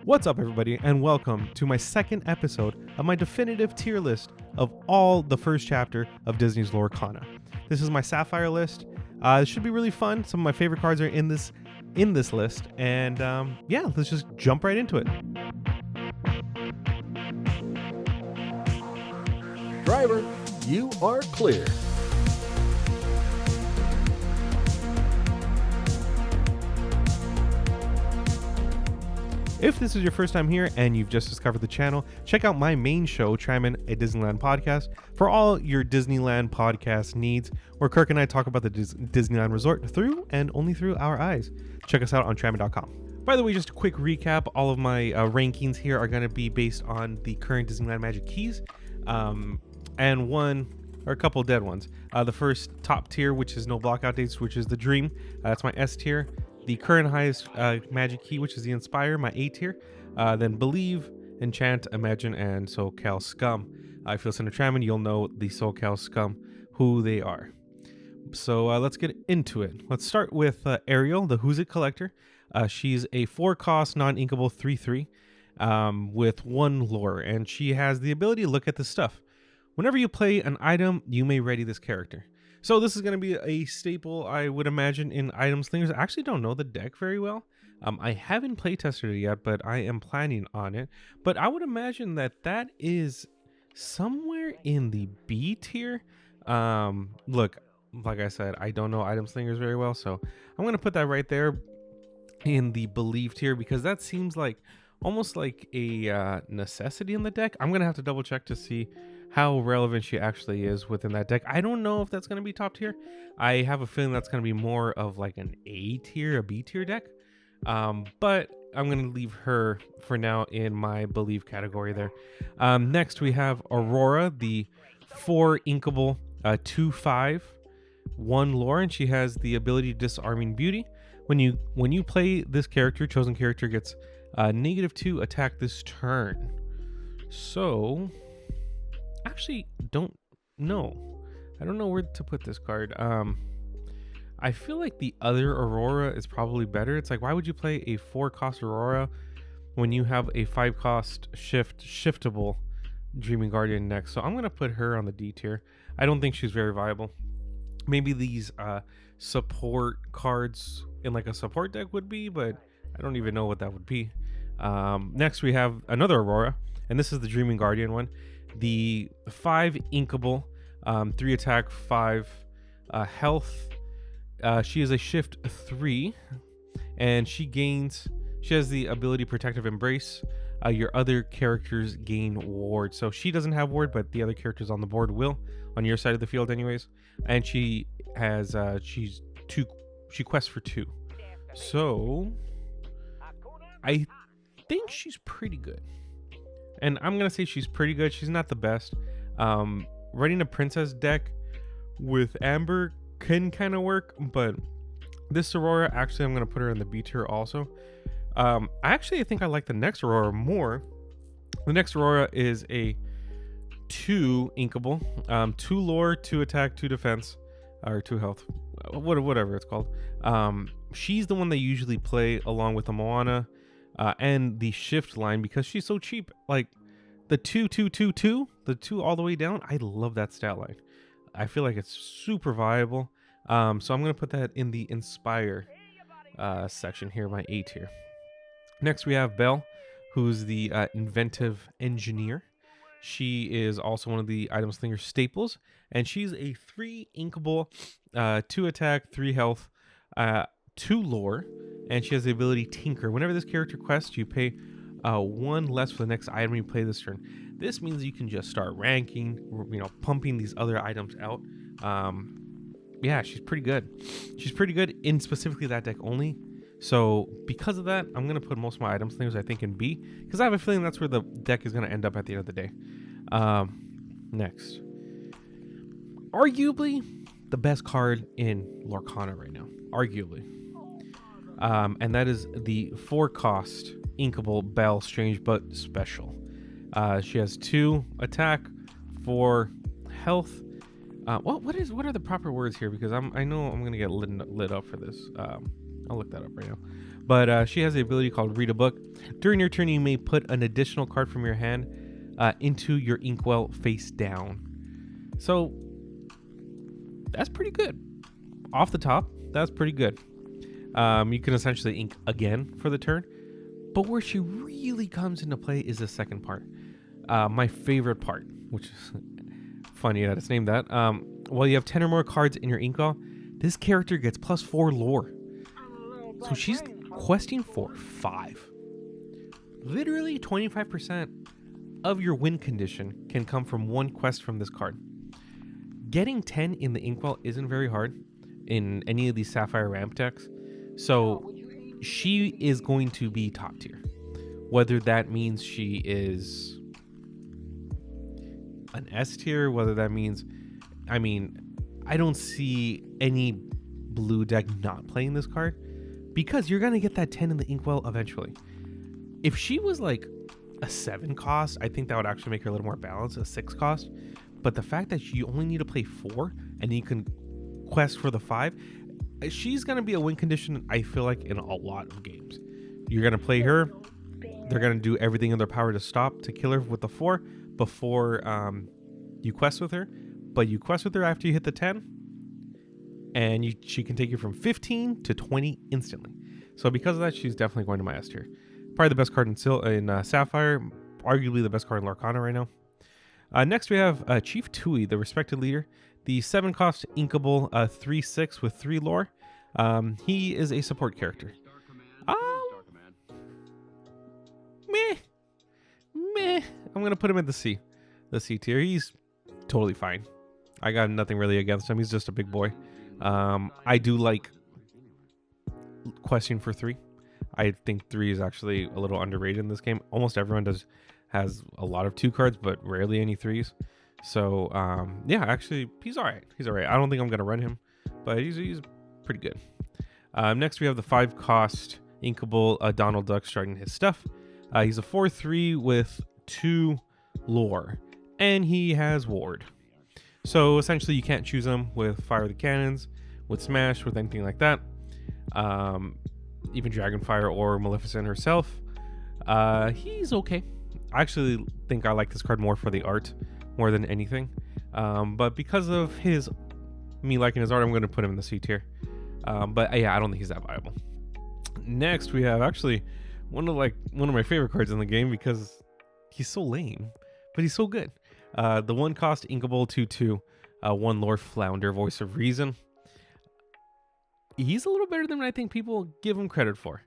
What's up, everybody, and welcome to my second episode of my definitive tier list of all the first chapter of Disney's Lorcana. This is my Sapphire list. It should be really fun. Some of my favorite cards are in this list, and yeah, let's just jump right into it. Driver, you are clear. If this is your first time here and you've just discovered the channel, check out my main show, Trammin, a Disneyland podcast, for all your Disneyland podcast needs, where Kirk and I talk about the Disneyland resort through and only through our eyes. Check us out on Trammin.com. By the way, just a quick recap, all of my rankings here are going to be based on the current Disneyland Magic keys, and one or a couple dead ones. The first top tier, which is no blockout dates, which is the Dream, that's my S tier. The current highest magic key, which is the Inspire, my A tier. Then Believe, Enchant, Imagine, and SoCal Scum. If you listen to Trammin, you'll know the SoCal Scum, who they are. So let's get into it. Let's start with Ariel, the Who's It Collector. She's a 4-cost, non-inkable 3/3 with 1 lore, and she has the ability to look at this stuff. Whenever you play an item, you may ready this character. So this is going to be a staple, I would imagine, in item slingers. I actually don't know the deck very well. I haven't playtested it yet, but I am planning on it. But I would imagine that is somewhere in the B tier. Look, like I said, I don't know item slingers very well, so I'm going to put that right there in the Believe tier, because that seems like almost like a necessity in the deck. I'm going to have to double check to see how relevant she actually is within that deck. I don't know if that's going to be top tier. I have a feeling that's going to be more of like an A tier, a B tier deck. But I'm going to leave her for now in my Believe category there. Next, we have Aurora, the 4 inkable 2/5, 1 lore, and she has the ability Disarming Beauty. When you play this character, chosen character gets -2 attack this turn. So actually don't know. I don't know where to put this card. I feel like the other Aurora is probably better. It's like, why would you play a 4-cost Aurora when you have a 5-cost shiftable Dreaming Guardian next? So I'm gonna put her on the D tier. I don't think she's very viable. Maybe these support cards in like a support deck would be, but I don't even know what that would be. Next we have another Aurora, and this is the Dreaming Guardian one. The 5 inkable 3 attack 5 health. She is a shift 3, and she has the ability Protective Embrace. Your other characters gain ward, so she doesn't have ward, but the other characters on the board will, on your side of the field anyways. And she has she quests for 2, so I think she's pretty good. And I'm going to say she's pretty good. She's not the best. Running a princess deck with Amber can kind of work, but this Aurora, actually, I'm going to put her in the B tier also. I think I like the next Aurora more. The next Aurora is a 2 inkable, 2 lore, 2 attack, 2 defense, or 2 health, whatever it's called. She's the one they usually play along with the Moana and the shift line, because she's so cheap. Like the 2/2/2/2, the 2 all the way down. I love that stat line. I feel like it's super viable. So I'm gonna put that in the Inspire section here, my A tier. Next we have Belle, who's the Inventive Engineer. She is also one of the item slinger staples, and she's a 3 inkable 2 attack 3 health 2 lore, and she has the ability Tinker. Whenever this character quests, you pay 1 less for the next item you play this turn. This means you can just start ranking, pumping these other items out. Yeah, she's pretty good. She's pretty good in specifically that deck only. So because of that, I'm gonna put most of my item slingers, I think, in B, because I have a feeling that's where the deck is gonna end up at the end of the day. Next, arguably the best card in Lorcana right now, arguably. And that is the 4-cost inkable Belle Strange But Special. She has 2 attack, 4 health. What are the proper words here? Because I know I'm gonna get lit up for this. I'll look that up right now. But she has the ability called Read a Book. During your turn, you may put an additional card from your hand into your inkwell face down. So that's pretty good. Off the top, that's pretty good. You can essentially ink again for the turn. But where she really comes into play is the second part. My favorite part, which is funny that it's named that. While you have 10 or more cards in your inkwell, this character gets +4 lore. So she's questing for 5. Literally 25% of your win condition can come from one quest from this card. Getting 10 in the inkwell isn't very hard in any of these Sapphire ramp decks. So she is going to be top tier. Whether that means she is an S tier, whether that means, I don't see any blue deck not playing this card, because you're going to get that 10 in the inkwell eventually. If she was like a 7 cost, I think that would actually make her a little more balanced, a 6 cost. But the fact that you only need to play 4 and you can quest for the 5, she's going to be a win condition, I feel like, in a lot of games. You're going to play her. They're going to do everything in their power to kill her with the 4 before you quest with her. But you quest with her after you hit the 10, and she can take you from 15 to 20 instantly. So because of that, she's definitely going to my S tier. Probably the best card in Sapphire, arguably the best card in Lorcana right now. Next, we have Chief Tui, the respected leader. The 7 cost inkable 3/6 with 3 lore. He is a support character. Meh. I'm going to put him at the C tier. He's totally fine. I got nothing really against him. He's just a big boy. I do like questing for 3. I think 3 is actually a little underrated in this game. Almost everyone has a lot of 2 cards, but rarely any 3s. So yeah, actually, he's all right. I don't think I'm gonna run him, but he's pretty good. Next, we have the 5 cost inkable Donald Duck starting his stuff. He's a 4/3 with 2 lore, and he has ward. So essentially, you can't choose him with Fire the Cannons, with Smash, with anything like that. Even Dragonfire or Maleficent herself. He's okay. I actually think I like this card more for the art more than anything. But because of me liking his art, I'm going to put him in the C tier. But yeah, I don't think he's that viable. Next, we have actually one of my favorite cards in the game because he's so lame, but he's so good. The 1 cost inkable 2/2, 1 lore Flounder, Voice of Reason. He's a little better than I think people give him credit for.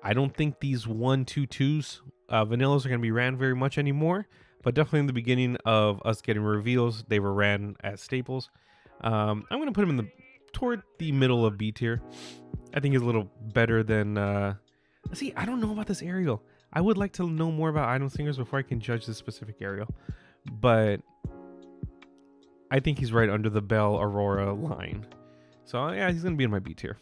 I don't think these 1/2/2s vanillas are going to be ran very much anymore, but definitely in the beginning of us getting reveals, they were ran as staples. I'm going to put him toward the middle of B tier. I think he's a little better than... see, I don't know about this Ariel. I would like to know more about item singers before I can judge this specific Ariel. But I think he's right under the Belle Aurora line. So yeah, he's going to be in my B tier.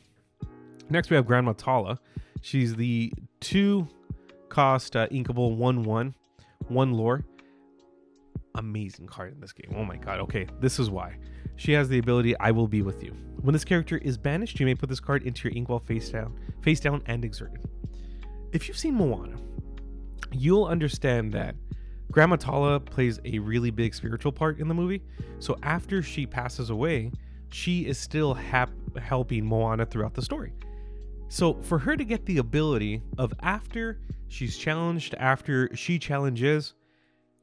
Next, we have Grandma Tala. She's the 2 cost inkable 1/1, 1 lore. Amazing card in this game. Oh my god. Okay, this is why. She has the ability I Will Be With You. When this character is banished, you may put this card into your inkwell face down and exerted. If you've seen Moana, you'll understand that Grandma Tala plays a really big spiritual part in the movie. So after she passes away, she is still helping Moana throughout the story. So for her to get the ability of after she's challenged, after she challenges,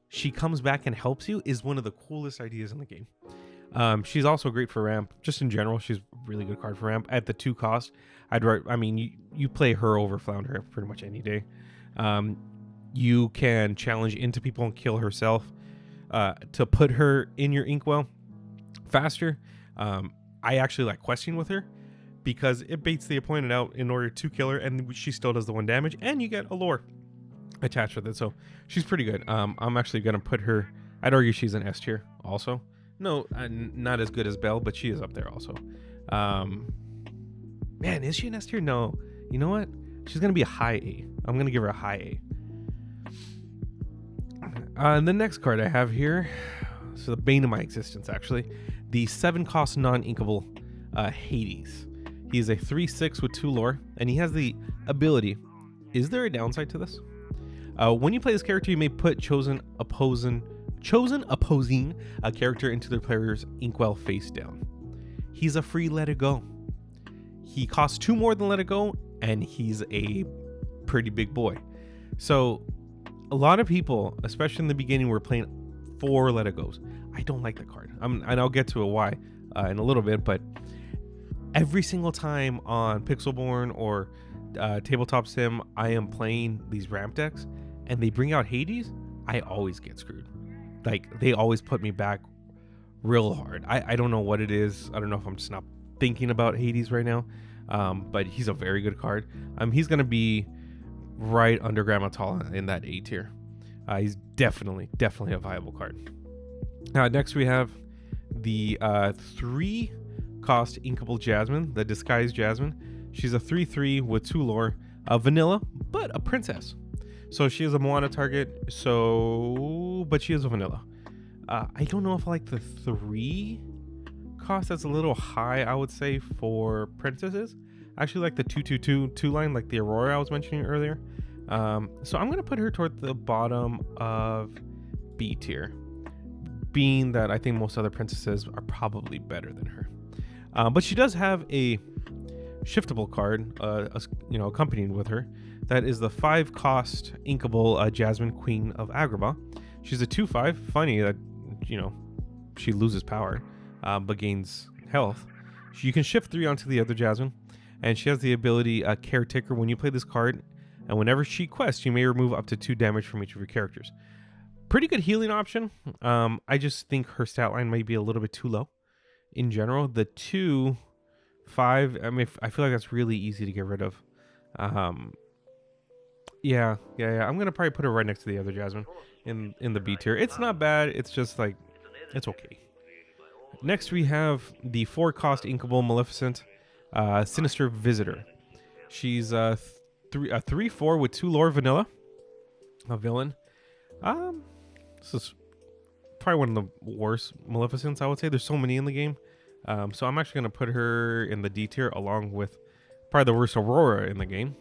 she comes back and helps you is one of the coolest ideas in the game. She's also great for ramp. Just in general, she's a really good card for ramp. At the 2 cost, you play her over Flounder pretty much any day. You can challenge into people and kill herself to put her in your inkwell faster. I actually like questing with her because it baits the opponent out in order to kill her, and she still does the 1 damage, and you get a lore attached with it. So she's pretty good. I'm actually gonna put her... I'd argue she's an S tier also. No, not as good as Belle, but she is up there also. Man, is she an S tier? No. You know what? She's gonna be a high A. I'm gonna give her a high A. The next card I have here, so the bane of my existence actually, the 7 cost non-inkable Hades. He is a 3/6 with 2 lore, and he has the ability. Is there a downside to this? When you play this character, you may put chosen opposing a character into the player's inkwell face down. He's a free let it go. He costs 2 more than let it go, and he's a pretty big boy. So a lot of people, especially in the beginning, were playing 4 let it goes. I don't like the card. And I'll get to it why in a little bit, but every single time on Pixelborn or Tabletop Sim, I am playing these ramp decks and they bring out Hades, I always get screwed. Like, they always put me back real hard. I don't know what it is. I don't know if I'm just not thinking about Hades right now, but he's a very good card. He's going to be right under Grammatala in that A tier. He's definitely a viable card. Next we have the 3 cost Inkable Jasmine, the Disguised Jasmine. She's a 3/3 with 2 lore, vanilla, but a princess. So she is a Moana target, but she is a vanilla. I don't know if I like the 3 cost. That's a little high, I would say, for princesses. I actually like the 2/2/2 line, like the Aurora I was mentioning earlier. So I'm going to put her toward the bottom of B tier, being that I think most other princesses are probably better than her. But she does have a shiftable card, accompanied with her. That is the 5 cost inkable Jasmine, Queen of Agrabah. She's a 2/5. Funny that, she loses power, but gains health. You can shift 3 onto the other Jasmine, and she has the ability Caretaker. When you play this card, and whenever she quests, you may remove up to 2 damage from each of your characters. Pretty good healing option. I just think her stat line might be a little bit too low in general. The 2/5, I feel like that's really easy to get rid of. Yeah. I'm going to probably put her right next to the other Jasmine in the B tier. It's not bad. It's just like, it's okay. Next, we have the 4 cost Inkable Maleficent, Sinister Visitor. She's a 3/4 with 2 lore, vanilla, a villain. This is probably one of the worst Maleficents, I would say. There's so many in the game. So I'm actually going to put her in the D tier along with probably the worst Aurora in the game.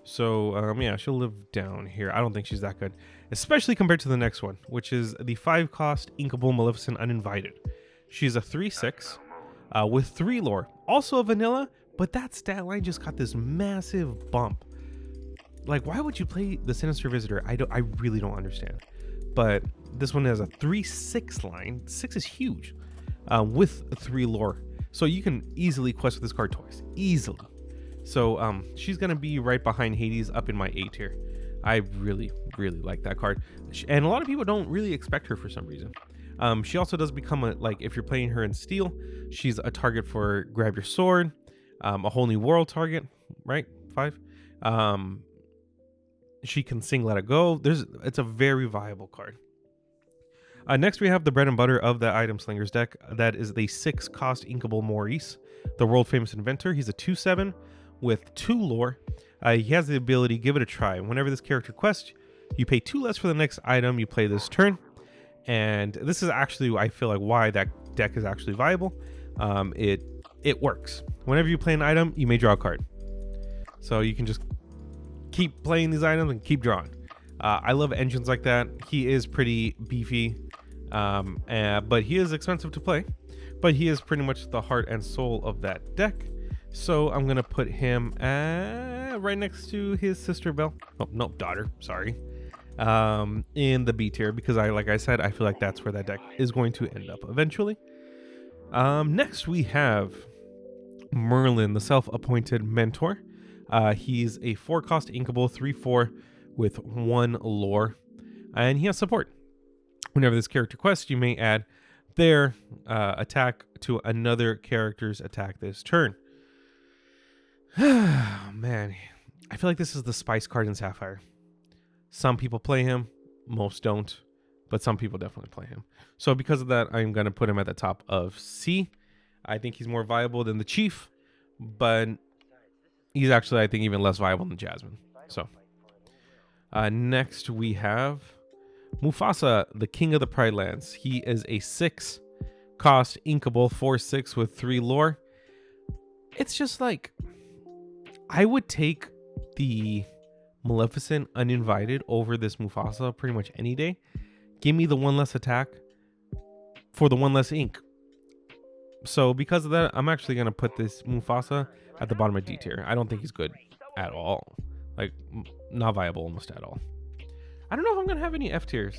So, she'll live down here. I don't think she's that good, especially compared to the next one, which is the 5 cost Inkable Maleficent Uninvited. She's a 3/6 with 3 lore, also a vanilla, but that stat line just got this massive bump. Like, why would you play the Sinister Visitor? I really don't understand. But this one has a 3/6 line. 6 is huge, with 3 lore. So you can easily quest with this card twice. Easily. So she's going to be right behind Hades up in my A tier. I really like that card. And a lot of people don't really expect her for some reason. She also does become if you're playing her in Steel, she's a target for Grab Your Sword, a Whole New World target, right? 5. She can sing Let It Go. It's a very viable card. Next, we have the bread and butter of the Item Slingers deck. That is the 6 cost Inkable Maurice, the world famous inventor. He's a 2/7 with 2 lore. He has the ability, Give It a Try. Whenever this character quests, you pay 2 less for the next item you play this turn. And this is actually, I feel like, why that deck is actually viable. It works. Whenever you play an item, you may draw a card. So you can just keep playing these items and keep drawing. I love engines like that. He is pretty beefy, but he is expensive to play. But he is pretty much the heart and soul of that deck. So I'm going to put him right next to his sister Belle. Oh, no, daughter. Sorry. In the B tier, because like I said, I feel like that's where that deck is going to end up eventually. Next, we have Merlin, the self-appointed mentor. He's a 4 cost Inkable 3/4 with 1 lore, and he has support. Whenever this character quests, you may add their attack to another character's attack this turn. Man, I feel like this is the spice card in Sapphire. Some people play him, most don't, but some people definitely play him. So because of that, I'm going to put him at the top of C. I think he's more viable than the Chief, but he's actually, I think, even less viable than Jasmine. So next we have Mufasa, the King of the Pride Lands. He is a 6 cost Inkable 4/6 with 3 lore. It's just like, I would take the Maleficent uninvited over this Mufasa pretty much any day. Give me the one less attack for the one less ink. So because of that, I'm actually going to put this Mufasa at the bottom of D tier. I don't think he's good at all. Like, not viable almost at all. I don't know if I'm going to have any F tiers.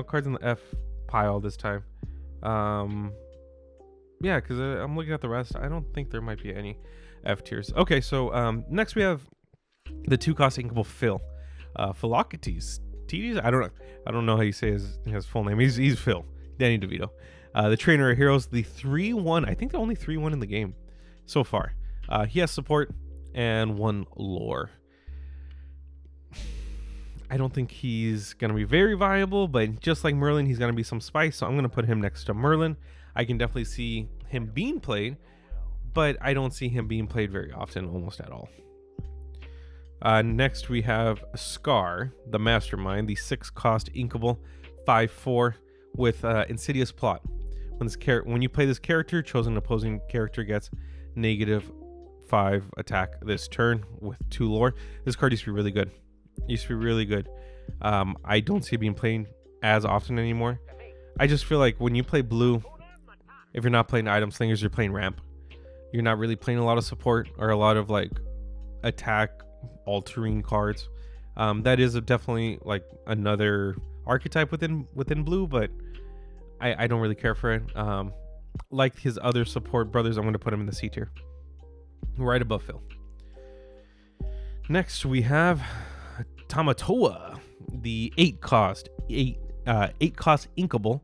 Cards in the F pile this time. Yeah, because I'm looking at the rest. I don't think there might be any F tiers. Okay, so next we have the 2-cost inkable Phil. Philocrates. TDs? I don't know how you say his full name. He's Phil. Danny DeVito. The trainer of heroes, the 3-1. I think the only 3-1 in the game so far. He has support and 1 lore. I don't think he's going to be very viable, but just like Merlin, he's going to be some spice. So I'm going to put him next to Merlin. I can definitely see him being played, but I don't see him being played very often, almost at all. Next, we have Scar, the Mastermind, the 6-cost inkable 5/4 with Insidious Plot. When you play this character, chosen opposing character gets -5 attack this turn with 2 lore. This card used to be really good. I don't see it being played as often anymore. I just feel like when you play blue, if you're not playing item slingers, you're playing ramp. You're not really playing a lot of support or a lot of like attack altering cards. That is definitely like another archetype within blue, but I don't really care for it. Like his other support brothers, I'm going to put him in the C tier, right above Phil. Next we have Tamatoa, the 8-cost inkable.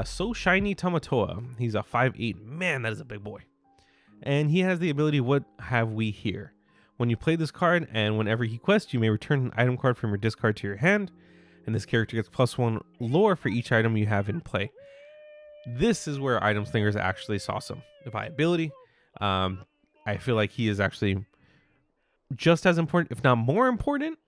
So shiny Tamatoa. He's a 5/8. Man, that is a big boy. And he has the ability, What Have We Here? When you play this card and whenever he quests, you may return an item card from your discard to your hand. And this character gets +1 lore for each item you have in play. This is where item slingers actually saw some viability. I feel like he is actually just as important, if not more important,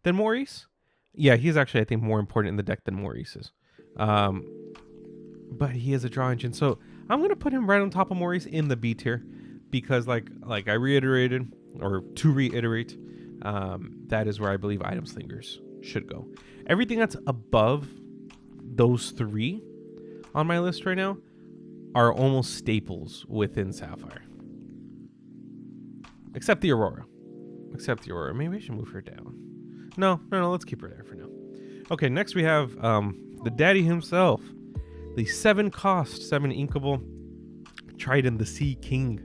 than Maurice. Yeah, he's actually, I think, more important in the deck than Maurice is. But he is a draw engine, so I'm gonna put him right on top of Maurice in the B tier, because like I reiterated, or to reiterate, that is where I believe item slingers should go. Everything that's above those 3 on my list right now are almost staples within Sapphire, except the Aurora. Maybe I should move her down. No, let's keep her there for now. Okay, next we have the daddy himself, the 7-cost 7 inkable Trident, the Sea King.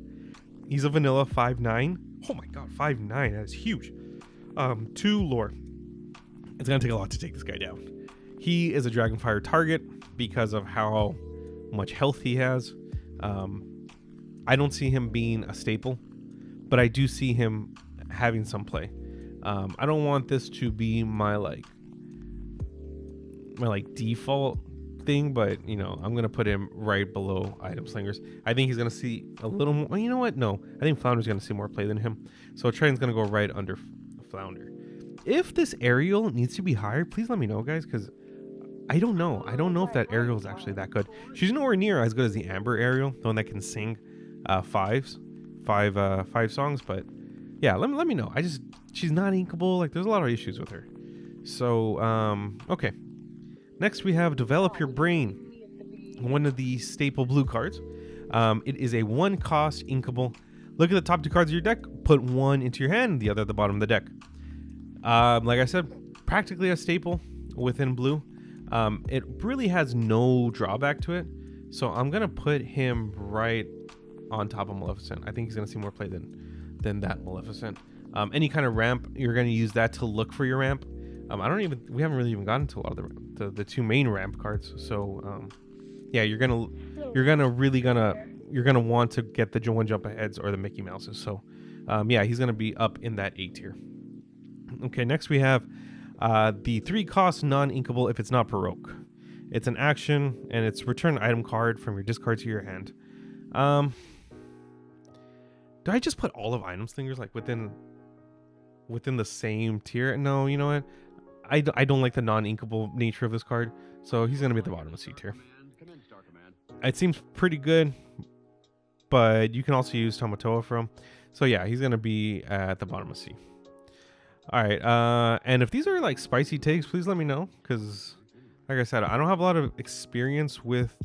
He's a vanilla 5/9. Oh my god, 5/9, that is huge. 2 lore. It's gonna take a lot to take this guy down. He is a Dragonfire target because of how much health he has. I don't see him being a staple, but I do see him having some play. I don't want this to be my default thing, but I'm gonna put him right below item slingers. I think he's gonna see a little more. Well, you know what? No, I think Flounder's gonna see more play than him. So Trident's gonna go right under Flounder. If this Ariel needs to be higher, please let me know, guys, because I don't know. I don't know if that Ariel is actually that good. She's nowhere near as good as the Amber Ariel, the one that can sing five songs. But yeah, let me know. She's not inkable. Like, there's a lot of issues with her. So okay. Next we have Develop Your Brain, one of the staple blue cards. It is a 1-cost inkable. Look at the top 2 cards of your deck. Put 1 into your hand, the other at the bottom of the deck. Like I said, practically a staple within blue. It really has no drawback to it, so I'm gonna put him right on top of Maleficent. I think he's gonna see more play than that Maleficent. Any kind of ramp, you're gonna use that to look for your ramp. We haven't really even gotten to a lot of the 2 main ramp cards. So yeah, you're gonna want to get the 1 jump aheads or the Mickey Mouses. So yeah, he's gonna be up in that A tier. Okay, next we have the 3-cost non-inkable if it's not Baroque. It's an action and it's return an item card from your discard to your hand. Do I just put all of item slingers like within the same tier? No, you know what? I don't like the non-inkable nature of this card, so he's gonna be at the bottom of C tier. It seems pretty good, but you can also use Tamatoa for him. So yeah, he's gonna be at the bottom of C. All right. And if these are like spicy takes, please let me know, because like I said, I don't have a lot of experience with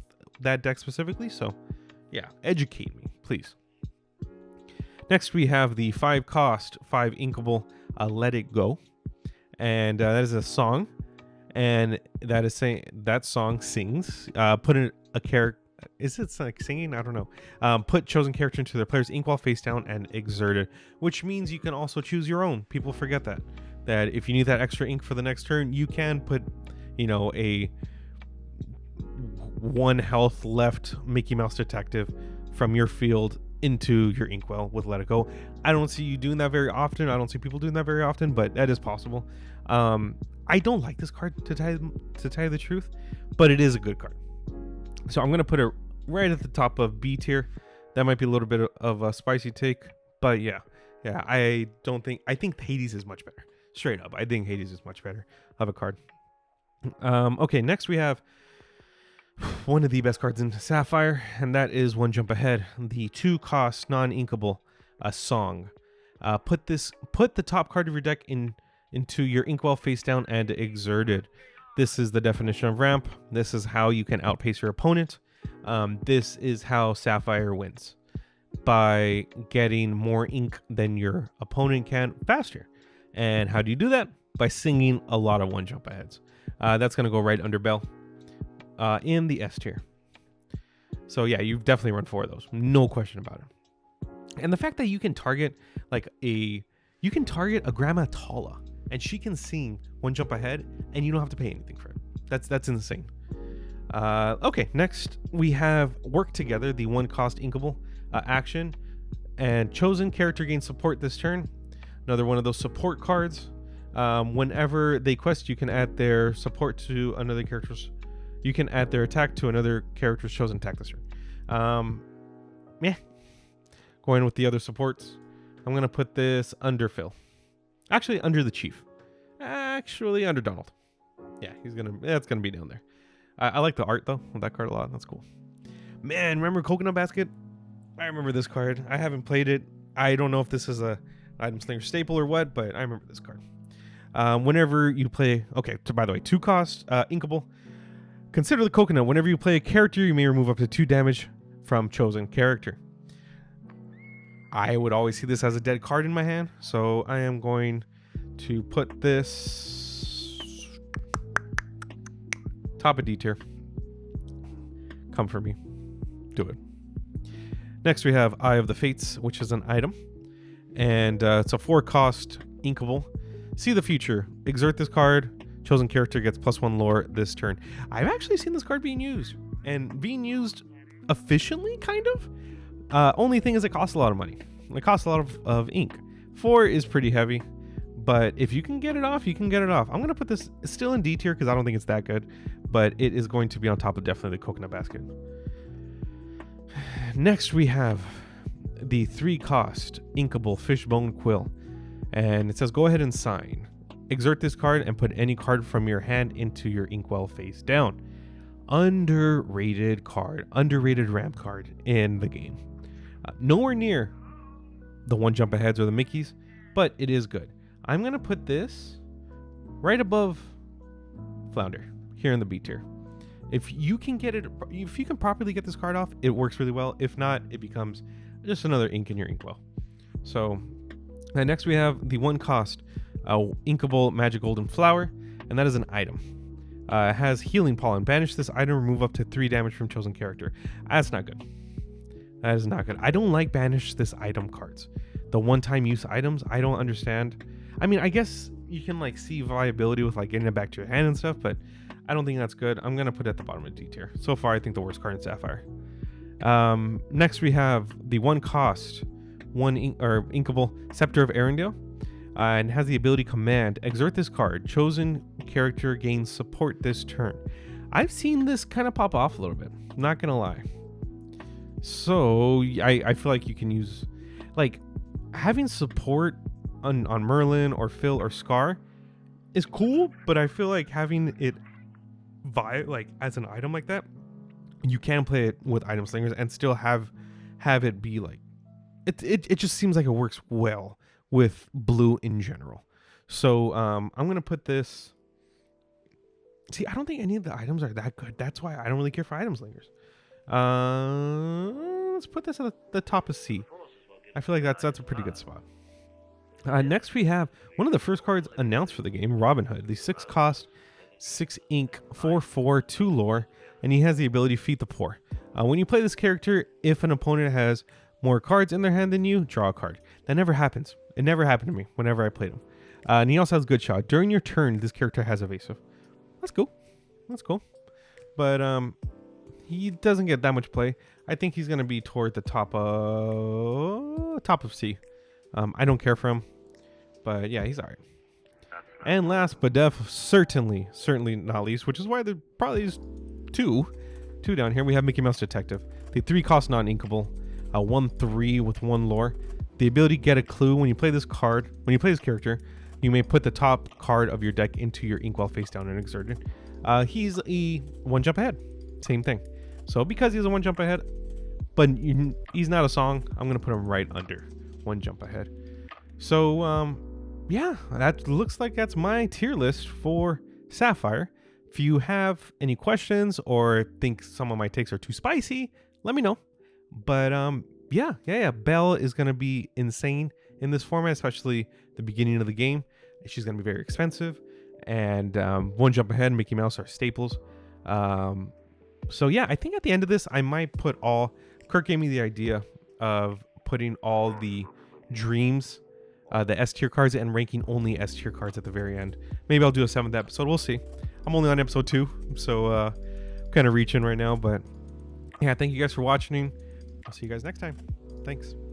that deck specifically. So yeah, educate me, please. Next, we have the 5 cost, 5 inkable Let It Go. And that is a song. And that is saying that song sings, put in a character. Is it like singing? I don't know. Put chosen character into their player's ink wall face down and exert it, which means you can also choose your own. People forget that if you need that extra ink for the next turn, you can put, a 1 health left Mickey Mouse detective from your field into your inkwell with Let It Go. I don't see you doing that very often. I don't see people doing that very often, but that is possible. I don't like this card to tell you the truth, but it is a good card. So I'm gonna put it right at the top of B tier. That might be a little bit of a spicy take, but yeah. I think Hades is much better. Straight up, I think Hades is much better of a card. Okay, next we have one of the best cards in Sapphire, and that is One Jump Ahead, the 2 cost non-inkable song. Put the top card of your deck into your inkwell face down and exert it. This is the definition of ramp. This is how you can outpace your opponent. This is how Sapphire wins, by getting more ink than your opponent can faster. And how do you do that? By singing a lot of One Jump Aheads. That's going to go right under Bell in the S tier. So yeah, you've definitely run 4 of those. No question about it. And the fact that you can target a Grandma Tala and she can sing One Jump Ahead and you don't have to pay anything for it. That's insane. Okay, next we have Work Together, the 1 cost inkable action, and chosen character gains support this turn. Another one of those support cards. Whenever they quest, you can add their support to another character's. You can add their attack to another character's chosen attack this turn. Yeah. Going with the other supports, I'm gonna put this under Phil. Actually, under the Chief. Actually, under Donald. Yeah, that's gonna be down there. I like the art though of that card a lot. That's cool. Man, remember Coconut Basket? I remember this card. I haven't played it. I don't know if this is a item slinger staple or what, but I remember this card. Whenever you play, by the way, 2 cost inkable. Consider the coconut. Whenever you play a character, you may remove up to 2 damage from chosen character. I would always see this as a dead card in my hand, so I am going to put this top of D tier. Come for me. Do it. Next we have Eye of the Fates, which is an item. And it's a 4 cost inkable. See the future. Exert this card. Chosen character gets +1 lore this turn. I've actually seen this card being used. And being used efficiently, kind of. Only thing is it costs a lot of money. It costs a lot of ink. 4 is pretty heavy. But if you can get it off, you can get it off. I'm going to put this still in D tier because I don't think it's that good. But it is going to be on top of definitely the Coconut Basket. Next we have the 3 cost inkable Fishbone Quill. And it says go ahead and sign. Exert this card and put any card from your hand into your inkwell face down. Underrated card. Underrated ramp card in the game. Nowhere near the 1 Jump Aheads or the Mickeys, but it is good. I'm going to put this right above Flounder here in the B tier. If you can properly get this card off, it works really well. If not, it becomes just another ink in your inkwell. So next we have the 1 cost inkable Magic Golden Flower, and that is an item. It has Healing Pollen. Banish this item, remove up to 3 damage from chosen character. That's not good. That is not good. I don't like banish this item cards. The one-time use items, I don't understand. I mean, I guess you can see viability with getting it back to your hand and stuff, but I don't think that's good. I'm gonna put it at the bottom of D tier. So far, I think the worst card in Sapphire. Next we have the 1 cost, inkable Scepter of Arendelle. And has the ability command. Exert this card. Chosen character gains support this turn. I've seen this kind of pop off a little bit. I'm not gonna lie. So I feel like you can use having support on Merlin or Phil or Scar is cool, but I feel like having it as an item like that, you can play it with item slingers and still have it be it just seems like it works well with blue in general. So I'm going to put this. See, I don't think any of the items are that good. That's why I don't really care for item slingers. Let's put this at the top of C. I feel like that's a pretty good spot. Next, we have one of the first cards announced for the game, Robin Hood. The 6 cost, 6 ink, 4/4, 2 lore, and he has the ability to Feed the Poor. When you play this character, if an opponent has more cards in their hand than you, draw a card. That never happens. It never happened to me whenever I played him. And he also has Good Shot. During your turn, this character has Evasive. That's cool. That's cool. But he doesn't get that much play. I think he's going to be toward the top of C. I don't care for him. But yeah, he's all right. And last but certainly not least, which is why there probably is two down here. We have Mickey Mouse Detective. The 3 cost non-inkable, 1/3 with 1 lore. The ability to get a clue when you play this character, you may put the top card of your deck into your inkwell face down and exerted. He's a 1 jump ahead. Same thing. So because he's a 1 jump ahead, but he's not a song, I'm gonna put him right under 1 jump ahead. So yeah, that looks like that's my tier list for Sapphire. If you have any questions or think some of my takes are too spicy, let me know. But yeah, Belle is gonna be insane in this format, especially the beginning of the game. She's gonna be very expensive, and 1 jump ahead and Mickey Mouse are staples. So yeah, I think at the end of this, I might put Kirk gave me the idea of putting all the dreams, the S tier cards, and ranking only S tier cards at the very end. Maybe I'll do a 7th episode. We'll see. I'm only on episode 2, so kind of reaching right now. But yeah, thank you guys for watching. I'll see you guys next time. Thanks.